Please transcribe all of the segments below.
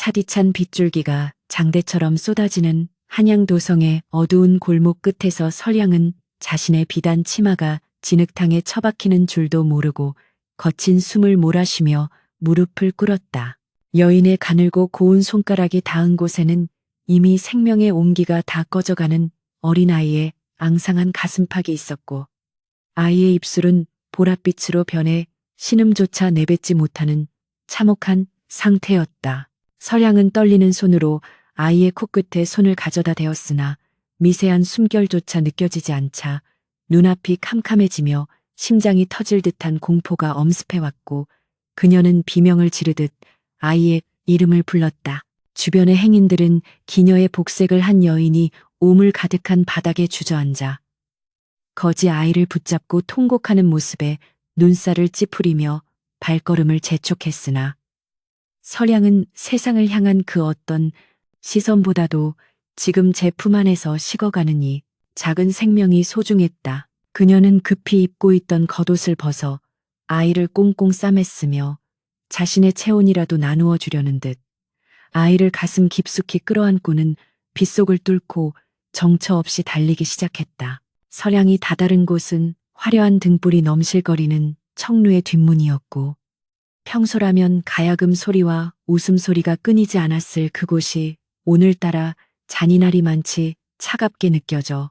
차디찬 빗줄기가 장대처럼 쏟아지는 한양도성의 어두운 골목 끝에서 설량은 자신의 비단 치마가 진흙탕에 처박히는 줄도 모르고 거친 숨을 몰아쉬며 무릎을 꿇었다. 여인의 가늘고 고운 손가락이 닿은 곳에는 이미 생명의 온기가 다 꺼져가는 어린아이의 앙상한 가슴팍이 있었고, 아이의 입술은 보랏빛으로 변해 신음조차 내뱉지 못하는 참혹한 상태였다. 설량은 떨리는 손으로 아이의 코끝에 손을 가져다 대었으나 미세한 숨결조차 느껴지지 않자 눈앞이 캄캄해지며 심장이 터질 듯한 공포가 엄습해왔고, 그녀는 비명을 지르듯 아이의 이름을 불렀다. 주변의 행인들은 기녀의 복색을 한 여인이 오물 가득한 바닥에 주저앉아 거지 아이를 붙잡고 통곡하는 모습에 눈살을 찌푸리며 발걸음을 재촉했으나, 설량은 세상을 향한 그 어떤 시선보다도 지금 제 품 안에서 식어가는 이 작은 생명이 소중했다. 그녀는 급히 입고 있던 겉옷을 벗어 아이를 꽁꽁 싸맸으며 자신의 체온이라도 나누어 주려는 듯 아이를 가슴 깊숙이 끌어안고는 빗속을 뚫고 정처 없이 달리기 시작했다. 설량이 다다른 곳은 화려한 등불이 넘실거리는 청루의 뒷문이었고, 평소라면 가야금 소리와 웃음소리가 끊이지 않았을 그곳이 오늘따라 잔인하리만치 차갑게 느껴져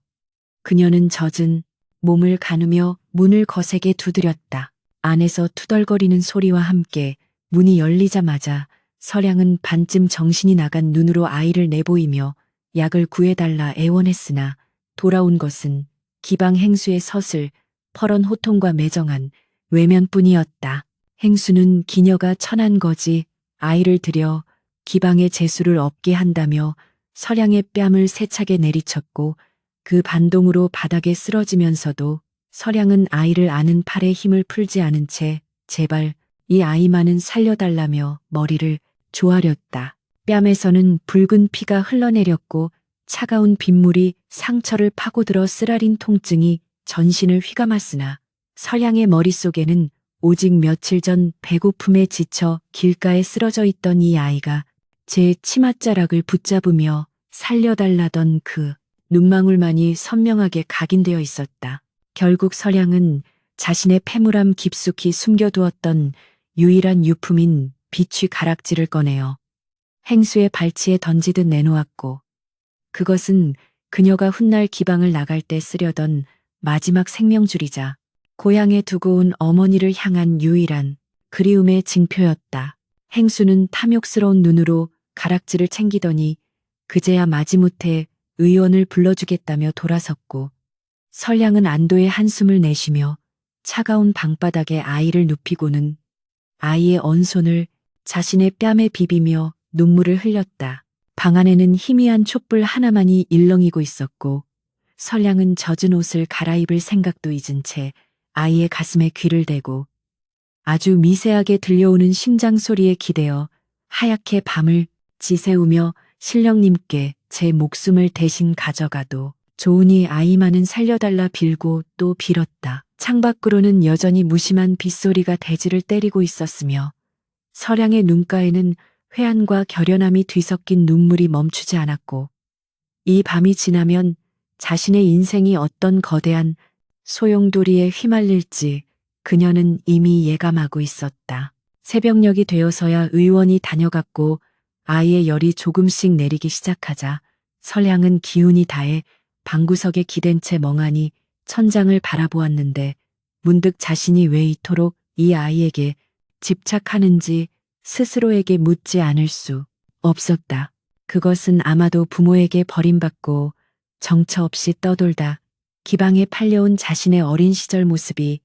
그녀는 젖은 몸을 가누며 문을 거세게 두드렸다. 안에서 투덜거리는 소리와 함께 문이 열리자마자 설량은 반쯤 정신이 나간 눈으로 아이를 내보이며 약을 구해달라 애원했으나 돌아온 것은 기방 행수의 서슬, 퍼런 호통과 매정한 외면뿐이었다. 행수는 기녀가 천한 거지 아이를 들여 기방의 재수를 얻게 한다며 설량의 뺨을 세차게 내리쳤고, 그 반동으로 바닥에 쓰러지면서도 설량은 아이를 안은 팔에 힘을 풀지 않은 채 제발 이 아이만은 살려달라며 머리를 조아렸다. 뺨에서는 붉은 피가 흘러내렸고 차가운 빗물이 상처를 파고들어 쓰라린 통증이 전신을 휘감았으나, 설량의 머릿속에는 오직 며칠 전 배고픔에 지쳐 길가에 쓰러져 있던 이 아이가 제 치맛자락을 붙잡으며 살려달라던 그 눈망울만이 선명하게 각인되어 있었다. 결국 설량은 자신의 패물함 깊숙이 숨겨두었던 유일한 유품인 비취 가락지를 꺼내어 행수의 발치에 던지듯 내놓았고, 그것은 그녀가 훗날 기방을 나갈 때 쓰려던 마지막 생명줄이자 고향에 두고 온 어머니를 향한 유일한 그리움의 징표였다. 행수는 탐욕스러운 눈으로 가락지를 챙기더니 그제야 마지못해 의원을 불러주겠다며 돌아섰고, 설량은 안도의 한숨을 내쉬며 차가운 방바닥에 아이를 눕히고는 아이의 언손을 자신의 뺨에 비비며 눈물을 흘렸다. 방 안에는 희미한 촛불 하나만이 일렁이고 있었고, 설량은 젖은 옷을 갈아입을 생각도 잊은 채 아이의 가슴에 귀를 대고 아주 미세하게 들려오는 심장 소리에 기대어 하얗게 밤을 지새우며 신령님께 제 목숨을 대신 가져가도 좋으니 아이만은 살려달라 빌고 또 빌었다. 창밖으로는 여전히 무심한 빗소리가 대지를 때리고 있었으며, 설량의 눈가에는 회한과 결연함이 뒤섞인 눈물이 멈추지 않았고, 이 밤이 지나면 자신의 인생이 어떤 거대한 소용돌이에 휘말릴지 그녀는 이미 예감하고 있었다. 새벽녘이 되어서야 의원이 다녀갔고 아이의 열이 조금씩 내리기 시작하자 설량은 기운이 다해 방구석에 기댄 채 멍하니 천장을 바라보았는데, 문득 자신이 왜 이토록 이 아이에게 집착하는지 스스로에게 묻지 않을 수 없었다. 그것은 아마도 부모에게 버림받고 정처 없이 떠돌다 기방에 팔려온 자신의 어린 시절 모습이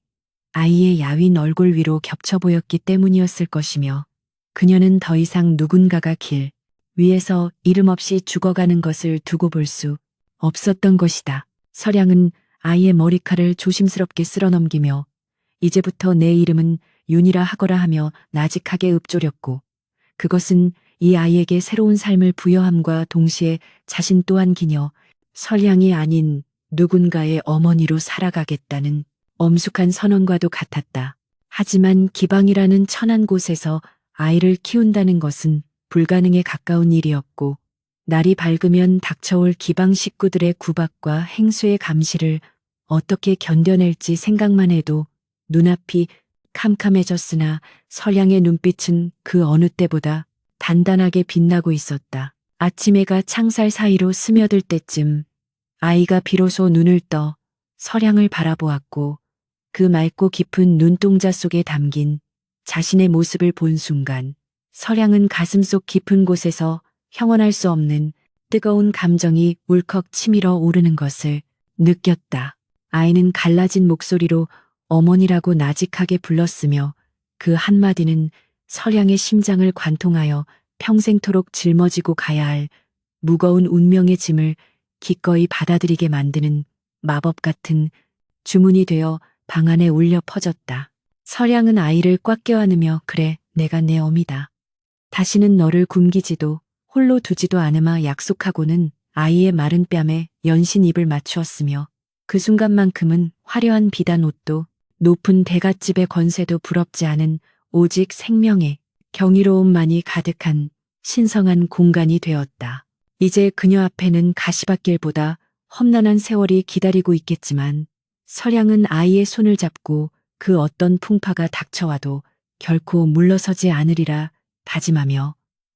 아이의 야윈 얼굴 위로 겹쳐 보였기 때문이었을 것이며, 그녀는 더 이상 누군가가 길 위에서 이름 없이 죽어가는 것을 두고 볼 수 없었던 것이다. 설량은 아이의 머리칼을 조심스럽게 쓸어넘기며 이제부터 내 이름은 윤이라 하거라 하며 나직하게 읊조렸고, 그것은 이 아이에게 새로운 삶을 부여함과 동시에 자신 또한 기녀 설량이 아닌 누군가의 어머니로 살아가겠다는 엄숙한 선언과도 같았다. 하지만 기방이라는 천한 곳에서 아이를 키운다는 것은 불가능에 가까운 일이었고 날이 밝으면 닥쳐올 기방 식구들의 구박과 행수의 감시를 어떻게 견뎌낼지 생각만 해도 눈앞이 캄캄해졌으나 설양의 눈빛은 그 어느 때보다 단단하게 빛나고 있었다. 아침 해가 창살 사이로 스며들 때쯤 아이가 비로소 눈을 떠 설양을 바라보았고 그 맑고 깊은 눈동자 속에 담긴 자신의 모습을 본 순간 설양은 가슴속 깊은 곳에서 형언할 수 없는 뜨거운 감정이 울컥 치밀어 오르는 것을 느꼈다. 아이는 갈라진 목소리로 어머니라고 나직하게 불렀으며 그 한마디는 설양의 심장을 관통하여 평생토록 짊어지고 가야 할 무거운 운명의 짐을 기꺼이 받아들이게 만드는 마법 같은 주문이 되어 방 안에 울려 퍼졌다. 설양은 아이를 꽉 껴안으며 그래, 내가 내 어미다. 다시는 너를 굶기지도 홀로 두지도 않으마 약속하고는 아이의 마른 뺨에 연신 입을 맞추었으며 그 순간만큼은 화려한 비단 옷도 높은 대갓집의 권세도 부럽지 않은 오직 생명의 경이로움만이 가득한 신성한 공간이 되었다. 이제 그녀 앞에는 가시밭길보다 험난한 세월이 기다리고 있겠지만 설양은 아이의 손을 잡고 그 어떤 풍파가 닥쳐와도 결코 물러서지 않으리라 다짐하며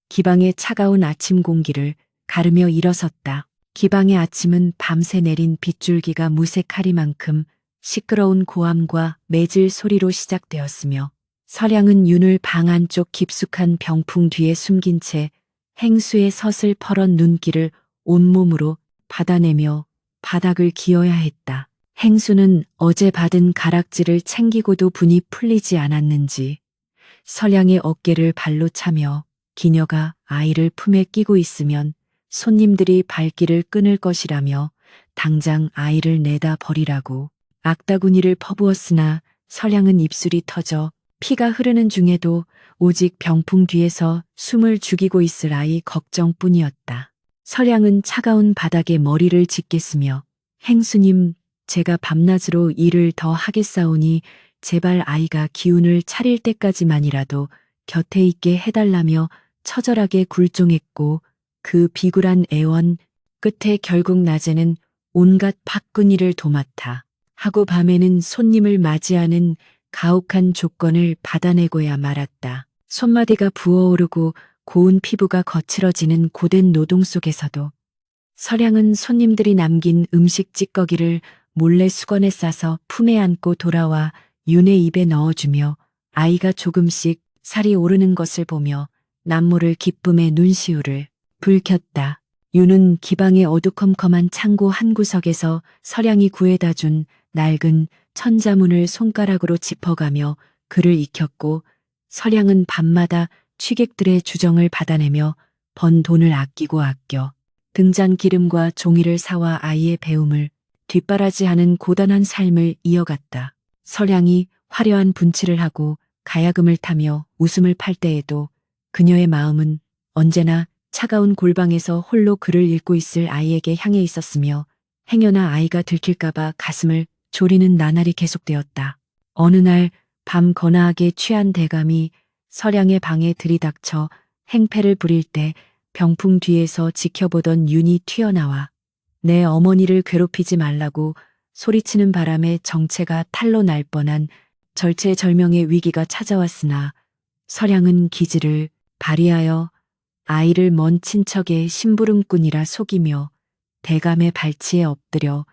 기방의 차가운 아침 공기를 가르며 일어섰다. 기방의 아침은 밤새 내린 빗줄기가 무색하리만큼 시끄러운 고함과 매질 소리로 시작되었으며 설양은 윤을 방 안쪽 깊숙한 병풍 뒤에 숨긴 채 행수의 서슬 퍼런 눈길을 온몸으로 받아내며 바닥을 기어야 했다. 행수는 어제 받은 가락지를 챙기고도 분이 풀리지 않았는지 설양의 어깨를 발로 차며 기녀가 아이를 품에 끼고 있으면 손님들이 발길을 끊을 것이라며 당장 아이를 내다 버리라고 악다구니를 퍼부었으나 설양은 입술이 터져 피가 흐르는 중에도 오직 병풍 뒤에서 숨을 죽이고 있을 아이 걱정뿐이었다. 설양은 차가운 바닥에 머리를 짓겠으며 행수님, 제가 밤낮으로 일을 더 하겠사오니 제발 아이가 기운을 차릴 때까지만이라도 곁에 있게 해달라며 처절하게 굴종했고 그 비굴한 애원 끝에 결국 낮에는 온갖 파꾸니를 도맡아 하고 밤에는 손님을 맞이하는 가혹한 조건을 받아내고야 말았다. 손마디가 부어오르고 고운 피부가 거칠어지는 고된 노동 속에서도 설양은 손님들이 남긴 음식 찌꺼기를 몰래 수건에 싸서 품에 안고 돌아와 윤의 입에 넣어주며 아이가 조금씩 살이 오르는 것을 보며 남모를 기쁨의 눈시울을 붉혔다. 윤은 기방의 어두컴컴한 창고 한 구석에서 설양이 구해다 준 낡은 천자문을 손가락으로 짚어가며 글을 익혔고 설양은 밤마다 취객들의 주정을 받아내며 번 돈을 아끼고 아껴 등잔 기름과 종이를 사와 아이의 배움을 뒷바라지하는 고단한 삶을 이어갔다. 설양이 화려한 분칠을 하고 가야금을 타며 웃음을 팔 때에도 그녀의 마음은 언제나 차가운 골방에서 홀로 글을 읽고 있을 아이에게 향해 있었으며 행여나 아이가 들킬까봐 가슴을 졸이는 나날이 계속되었다. 어느 날 밤 거나하게 취한 대감이 설양의 방에 들이닥쳐 행패를 부릴 때 병풍 뒤에서 지켜보던 윤이 튀어나와 내 어머니를 괴롭히지 말라고 소리치는 바람에 정체가 탈로 날 뻔한 절체절명의 위기가 찾아왔으나 설양은 기지를 발휘하여 아이를 먼 친척의 심부름꾼이라 속이며 대감의 발치에 엎드려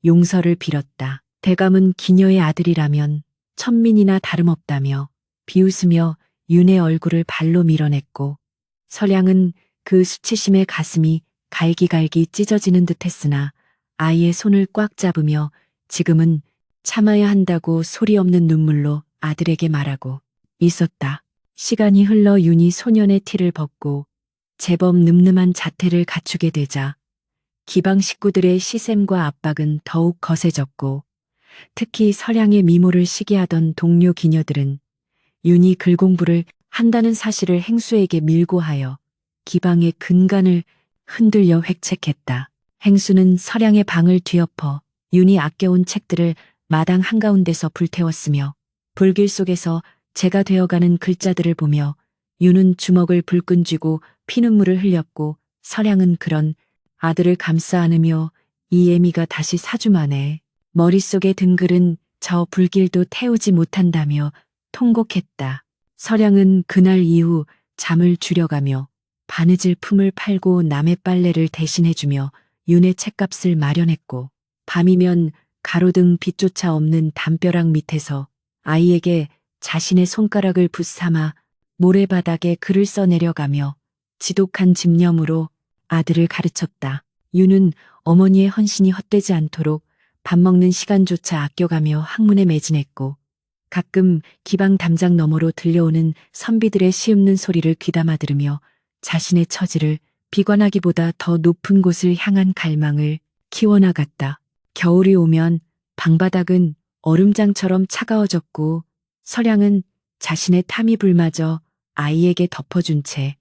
용서를 빌었다. 대감은 기녀의 아들이라면 천민이나 다름없다며 비웃으며 윤의 얼굴을 발로 밀어냈고 설양은 그 수치심에 가슴이 갈기갈기 찢어지는 듯했으나 아이의 손을 꽉 잡으며 지금은 참아야 한다고 소리 없는 눈물로 아들에게 말하고 있었다. 시간이 흘러 윤이 소년의 티를 벗고 제법 늠름한 자태를 갖추게 되자 기방 식구들의 시샘과 압박은 더욱 거세졌고 특히 설양의 미모를 시기하던 동료 기녀들은 윤이 글공부를 한다는 사실을 행수에게 밀고 하여 기방의 근간을 흔들려 획책했다. 행수는 설양의 방을 뒤엎어 윤이 아껴온 책들을 마당 한가운데서 불태웠으며 불길 속에서 재가 되어가는 글자들을 보며 윤은 주먹을 불끈 쥐고 피눈물을 흘렸고 설양은 그런 아들을 감싸 안으며 이 애미가 다시 4주 만에 머릿속에 든 글은 저 불길도 태우지 못한다며 통곡했다. 설양은 그날 이후 잠을 줄여가며 바느질 품을 팔고 남의 빨래를 대신해주며 윤의 책값을 마련했고 밤이면 가로등 빛조차 없는 담벼락 밑에서 아이에게 자신의 손가락을 붙삼아 모래바닥에 글을 써내려가며 지독한 집념으로 아들을 가르쳤다. 윤은 어머니의 헌신이 헛되지 않도록 밥 먹는 시간조차 아껴가며 학문에 매진했고 가끔 기방 담장 너머로 들려오는 선비들의 시음는 소리를 귀담아 들으며 자신의 처지를 비관하기보다 더 높은 곳을 향한 갈망을 키워나갔다. 겨울이 오면 방바닥은 얼음장처럼 차가워졌고 설양은 자신의 탐이불마저 아이에게 덮어준 채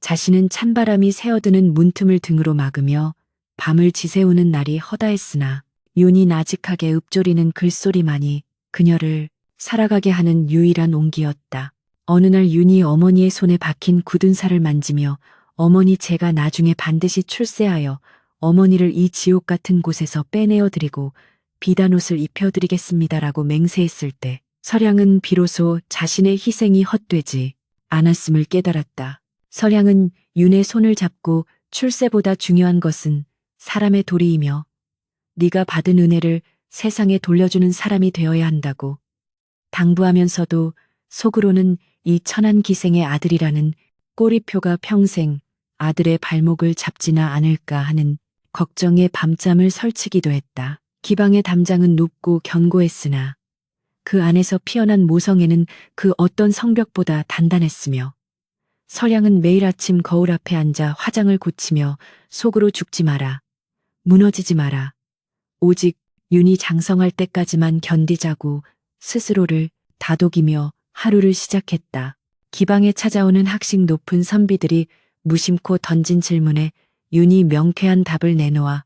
자신은 찬바람이 새어드는 문틈을 등으로 막으며 밤을 지새우는 날이 허다했으나 윤이 나직하게 읊조리는 글소리만이 그녀를 살아가게 하는 유일한 온기였다. 어느 날 윤이 어머니의 손에 박힌 굳은 살을 만지며 어머니 제가 나중에 반드시 출세하여 어머니를 이 지옥 같은 곳에서 빼내어 드리고 비단옷을 입혀드리겠습니다라고 맹세했을 때 설양은 비로소 자신의 희생이 헛되지 않았음을 깨달았다. 설양은 윤의 손을 잡고 출세보다 중요한 것은 사람의 도리이며 네가 받은 은혜를 세상에 돌려주는 사람이 되어야 한다고 당부하면서도 속으로는 이 천한 기생의 아들이라는 꼬리표가 평생 아들의 발목을 잡지나 않을까 하는 걱정에 밤잠을 설치기도 했다. 기방의 담장은 높고 견고했으나 그 안에서 피어난 모성애는 그 어떤 성벽보다 단단했으며 설양은 매일 아침 거울 앞에 앉아 화장을 고치며 속으로 죽지 마라, 무너지지 마라, 오직 윤이 장성할 때까지만 견디자고 스스로를 다독이며 하루를 시작했다. 기방에 찾아오는 학식 높은 선비들이 무심코 던진 질문에 윤이 명쾌한 답을 내놓아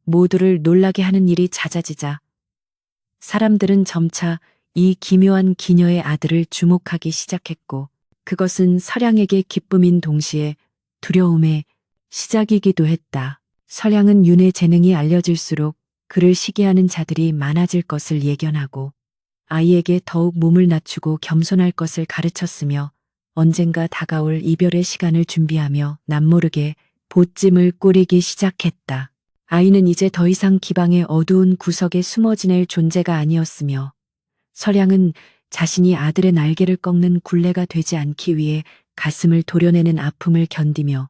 모두를 놀라게 하는 일이 잦아지자 사람들은 점차 이 기묘한 기녀의 아들을 주목하기 시작했고 그것은 설양에게 기쁨인 동시에 두려움의 시작이기도 했다. 설양은 윤의 재능이 알려질수록 그를 시기하는 자들이 많아질 것을 예견하고 아이에게 더욱 몸을 낮추고 겸손할 것을 가르쳤으며 언젠가 다가올 이별의 시간을 준비하며 남모르게 보찜을 꾸리기 시작했다. 아이는 이제 더 이상 기방의 어두운 구석에 숨어 지낼 존재가 아니었으며 설양은 자신이 아들의 날개를 꺾는 굴레가 되지 않기 위해 가슴을 도려내는 아픔을 견디며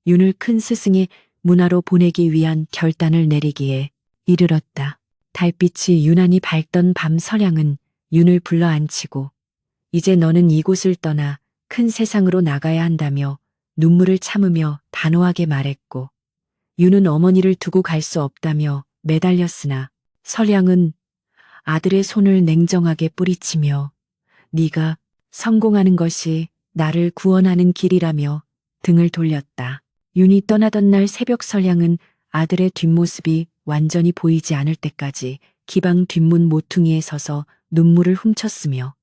윤을 큰 스승의 문화로 보내기 위한 결단을 내리기에 이르렀다. 달빛이 유난히 밝던 밤 설양은 윤을 불러 앉히고 이제 너는 이곳을 떠나 큰 세상으로 나가야 한다며 눈물을 참으며 단호하게 말했고 윤은 어머니를 두고 갈 수 없다며 매달렸으나 설양은 아들의 손을 냉정하게 뿌리치며 네가 성공하는 것이 나를 구원하는 길이라며 등을 돌렸다. 윤이 떠나던 날 새벽 설양은 아들의 뒷모습이 완전히 보이지 않을 때까지 기방 뒷문 모퉁이에 서서 눈물을 훔쳤으며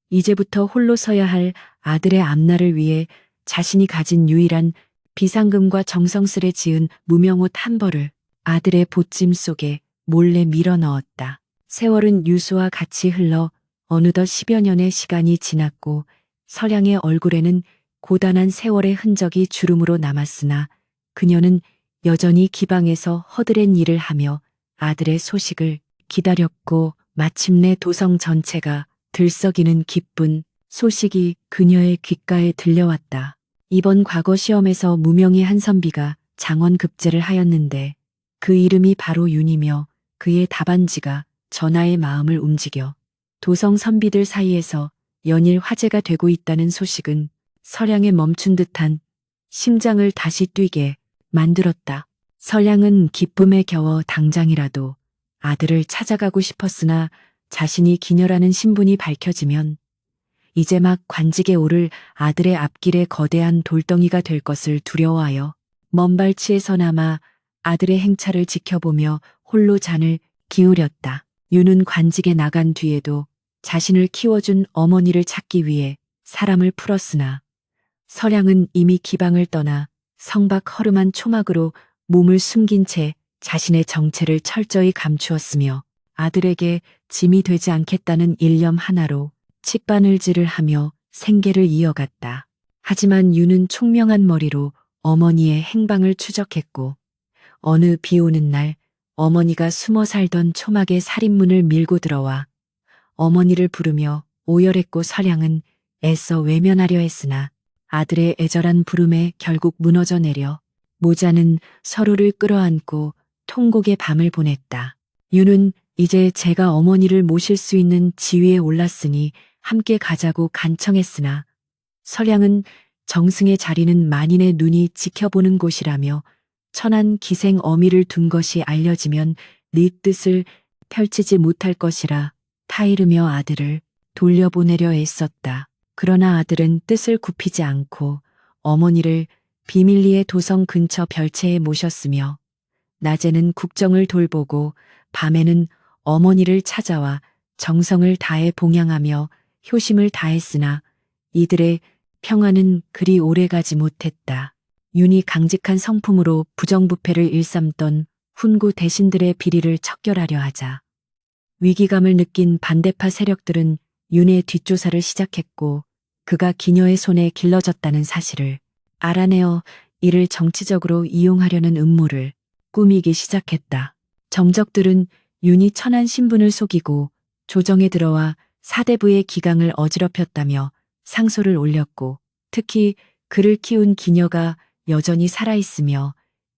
이제부터 홀로 서야 할 아들의 앞날을 위해 자신이 가진 유일한 비상금과 정성스레 지은 무명옷 한 벌을 아들의 보찜 속에 몰래 밀어 넣었다. 세월은 유수와 같이 흘러 어느덧 10여 년의 시간이 지났고 설양의 얼굴에는 고단한 세월의 흔적이 주름으로 남았으나 그녀는 여전히 기방에서 허드렛 일을 하며 아들의 소식을 기다렸고 마침내 도성 전체가 들썩이는 기쁜 소식이 그녀의 귓가에 들려왔다. 이번 과거 시험에서 무명의 한 선비가 장원급제를 하였는데 그 이름이 바로 윤이며 그의 답안지가 전하의 마음을 움직여 도성 선비들 사이에서 연일 화제가 되고 있다는 소식은 설양의 멈춘 듯한 심장을 다시 뛰게 만들었다. 설양은 기쁨에 겨워 당장이라도 아들을 찾아가고 싶었으나 자신이 기녀라는 신분이 밝혀지면 이제 막 관직에 오를 아들의 앞길에 거대한 돌덩이가 될 것을 두려워하여 먼 발치에서나마 아들의 행차를 지켜보며 홀로 잔을 기울였다. 윤은 관직에 나간 뒤에도 자신을 키워준 어머니를 찾기 위해 사람을 풀었으나 설양은 이미 기방을 떠나 성박 허름한 초막으로 몸을 숨긴 채 자신의 정체를 철저히 감추었으며 아들에게 짐이 되지 않겠다는 일념 하나로 칡바늘질을 하며 생계를 이어갔다. 하지만 유는 총명한 머리로 어머니의 행방을 추적했고 어느 비 오는 날 어머니가 숨어 살던 초막의 살인문을 밀고 들어와 어머니를 부르며 오열했고 설양은 애써 외면하려 했으나 아들의 애절한 부름에 결국 무너져 내려 모자는 서로를 끌어안고 통곡의 밤을 보냈다. 유는 이제 제가 어머니를 모실 수 있는 지위에 올랐으니 함께 가자고 간청했으나 설양은 정승의 자리는 만인의 눈이 지켜보는 곳이라며 천한 기생 어미를 둔 것이 알려지면 네 뜻을 펼치지 못할 것이라 타이르며 아들을 돌려보내려 애썼다. 그러나 아들은 뜻을 굽히지 않고 어머니를 비밀리에 도성 근처 별채에 모셨으며 낮에는 국정을 돌보고 밤에는 어머니를 찾아와 정성을 다해 봉양하며 효심을 다했으나 이들의 평화는 그리 오래가지 못했다. 윤이 강직한 성품으로 부정부패를 일삼던 훈구 대신들의 비리를 척결하려 하자 위기감을 느낀 반대파 세력들은 윤의 뒷조사를 시작했고 그가 기녀의 손에 길러졌다는 사실을 알아내어 이를 정치적으로 이용하려는 음모를 꾸미기 시작했다. 정적들은 윤이 천한 신분을 속이고 조정에 들어와 사대부의 기강을 어지럽혔다며 상소를 올렸고 특히 그를 키운 기녀가 여전히 살아있으며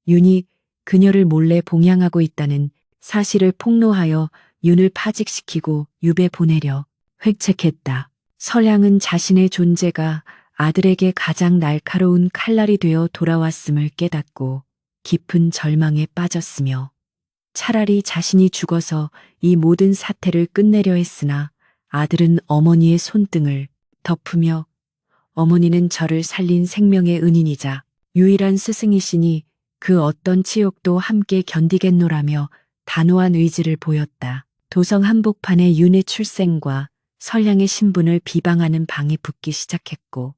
윤이 그녀를 몰래 봉양하고 있다는 사실을 폭로하여 윤을 파직시키고 유배 보내려 획책했다. 설양은 자신의 존재가 아들에게 가장 날카로운 칼날이 되어 돌아왔음을 깨닫고 깊은 절망에 빠졌으며 차라리 자신이 죽어서 이 모든 사태를 끝내려 했으나 아들은 어머니의 손등을 덮으며 어머니는 저를 살린 생명의 은인이자 유일한 스승이시니 그 어떤 치욕도 함께 견디겠노라며 단호한 의지를 보였다. 도성 한복판에 윤의 출생과 설량의 신분을 비방하는 방이 붙기 시작했고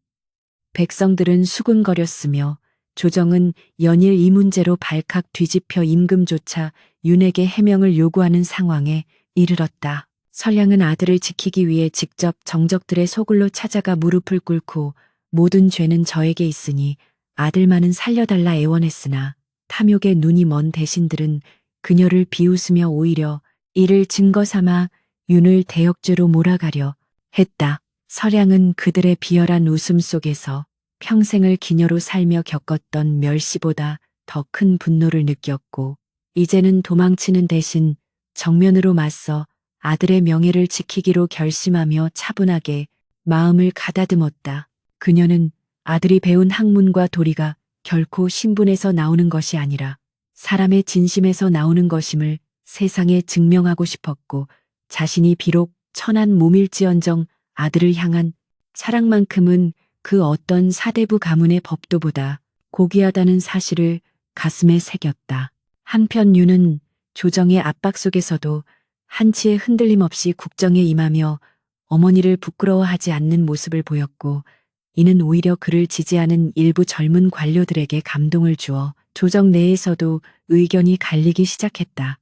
백성들은 수군거렸으며 조정은 연일 이 문제로 발칵 뒤집혀 임금조차 윤에게 해명을 요구하는 상황에 이르렀다. 설량은 아들을 지키기 위해 직접 정적들의 소굴로 찾아가 무릎을 꿇고 모든 죄는 저에게 있으니 아들만은 살려달라 애원했으나 탐욕에 눈이 먼 대신들은 그녀를 비웃으며 오히려 이를 증거 삼아 윤을 대역죄로 몰아가려 했다. 설량은 그들의 비열한 웃음 속에서 평생을 기녀로 살며 겪었던 멸시보다 더 큰 분노를 느꼈고 이제는 도망치는 대신 정면으로 맞서 아들의 명예를 지키기로 결심하며 차분하게 마음을 가다듬었다. 그녀는 아들이 배운 학문과 도리가 결코 신분에서 나오는 것이 아니라 사람의 진심에서 나오는 것임을 세상에 증명하고 싶었고 자신이 비록 천한 몸일지언정 아들을 향한 사랑만큼은 그 어떤 사대부 가문의 법도보다 고귀하다는 사실을 가슴에 새겼다. 한편 윤은 조정의 압박 속에서도 한치의 흔들림 없이 국정에 임하며 어머니를 부끄러워하지 않는 모습을 보였고 이는 오히려 그를 지지하는 일부 젊은 관료들에게 감동을 주어 조정 내에서도 의견이 갈리기 시작했다.